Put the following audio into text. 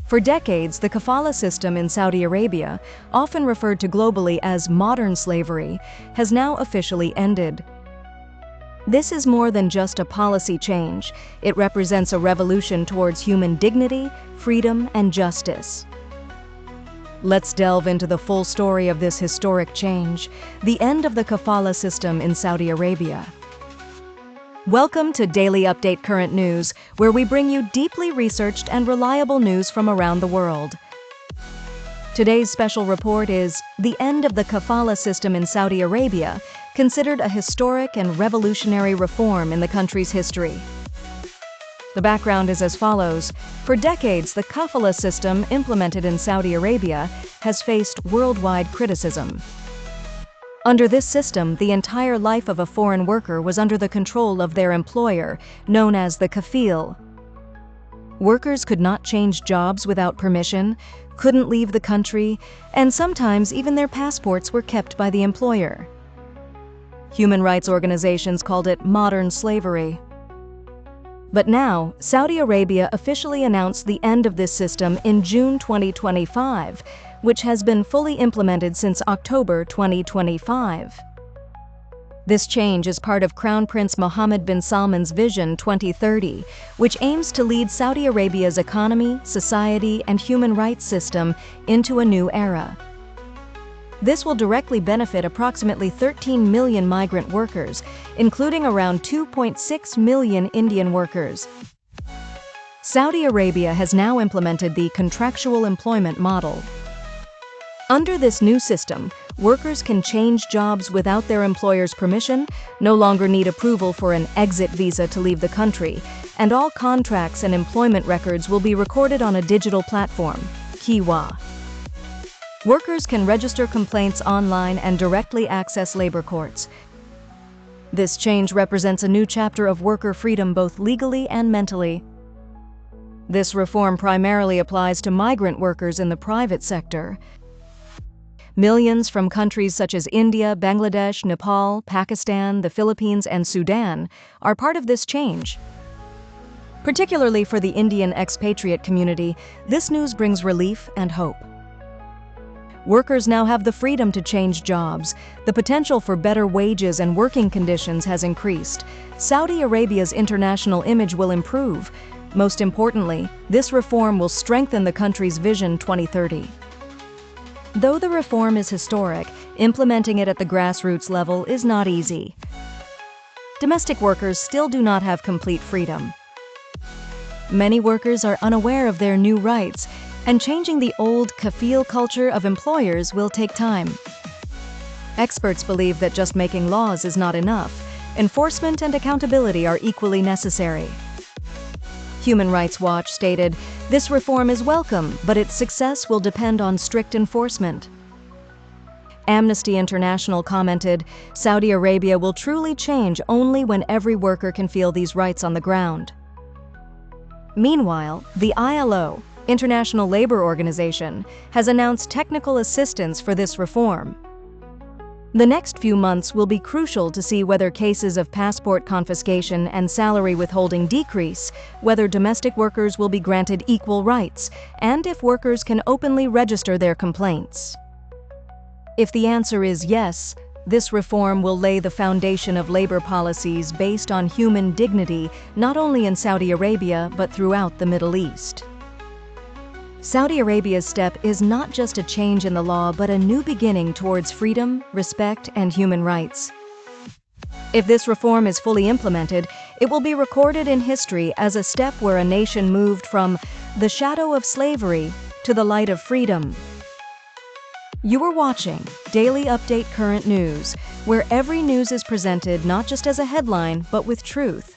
For decades, the Kafala system in Saudi Arabia, often referred to globally as modern slavery, has now officially ended. This is more than just a policy change. It represents a revolution towards human dignity, freedom, and justice. Let's delve into the full story of this historic change, the end of the Kafala system in Saudi Arabia. Welcome to Daily Update Current News, where we bring you deeply researched and reliable news from around the world. Today's special report is the end of the Kafala system in Saudi Arabia, considered a historic and revolutionary reform in the country's history. The background is as follows. For decades, the Kafala system implemented in Saudi Arabia has faced worldwide criticism. Under this system, the entire life of a foreign worker was under the control of their employer, known as the kafil. Workers could not change jobs without permission, couldn't leave the country, and sometimes even their passports were kept by the employer. Human rights organizations called it modern slavery. But now, Saudi Arabia officially announced the end of this system in June 2025, which has been fully implemented since October 2025. This change is part of Crown Prince Mohammed bin Salman's Vision 2030, which aims to lead Saudi Arabia's economy, society, and human rights system into a new era. This will directly benefit approximately 13 million migrant workers, including around 2.6 million Indian workers. Saudi Arabia has now implemented the contractual employment model. Under this new system, workers can change jobs without their employer's permission, no longer need approval for an exit visa to leave the country, and all contracts and employment records will be recorded on a digital platform, Kiwa. Workers can register complaints online and directly access labor courts. This change represents a new chapter of worker freedom both legally and mentally. This reform primarily applies to migrant workers in the private sector. Millions from countries such as India, Bangladesh, Nepal, Pakistan, the Philippines, and Sudan are part of this change. Particularly for the Indian expatriate community, this news brings relief and hope. Workers now have the freedom to change jobs. The potential for better wages and working conditions has increased. Saudi Arabia's international image will improve. Most importantly, this reform will strengthen the country's Vision 2030. Though the reform is historic, implementing it at the grassroots level is not easy. Domestic workers still do not have complete freedom. Many workers are unaware of their new rights, and changing the old kafil culture of employers will take time. Experts believe that just making laws is not enough. Enforcement and accountability are equally necessary. Human Rights Watch stated, "This reform is welcome, but its success will depend on strict enforcement." Amnesty International commented, "Saudi Arabia will truly change only when every worker can feel these rights on the ground." Meanwhile, the ILO, International Labor Organization, has announced technical assistance for this reform. The next few months will be crucial to see whether cases of passport confiscation and salary withholding decrease, whether domestic workers will be granted equal rights, and if workers can openly register their complaints. If the answer is yes, this reform will lay the foundation of labor policies based on human dignity not only in Saudi Arabia but throughout the Middle East. Saudi Arabia's step is not just a change in the law but a new beginning towards freedom, respect, and human rights. If this reform is fully implemented, it will be recorded in history as a step where a nation moved from the shadow of slavery to the light of freedom. You are watching Daily Update Current News, where every news is presented not just as a headline but with truth.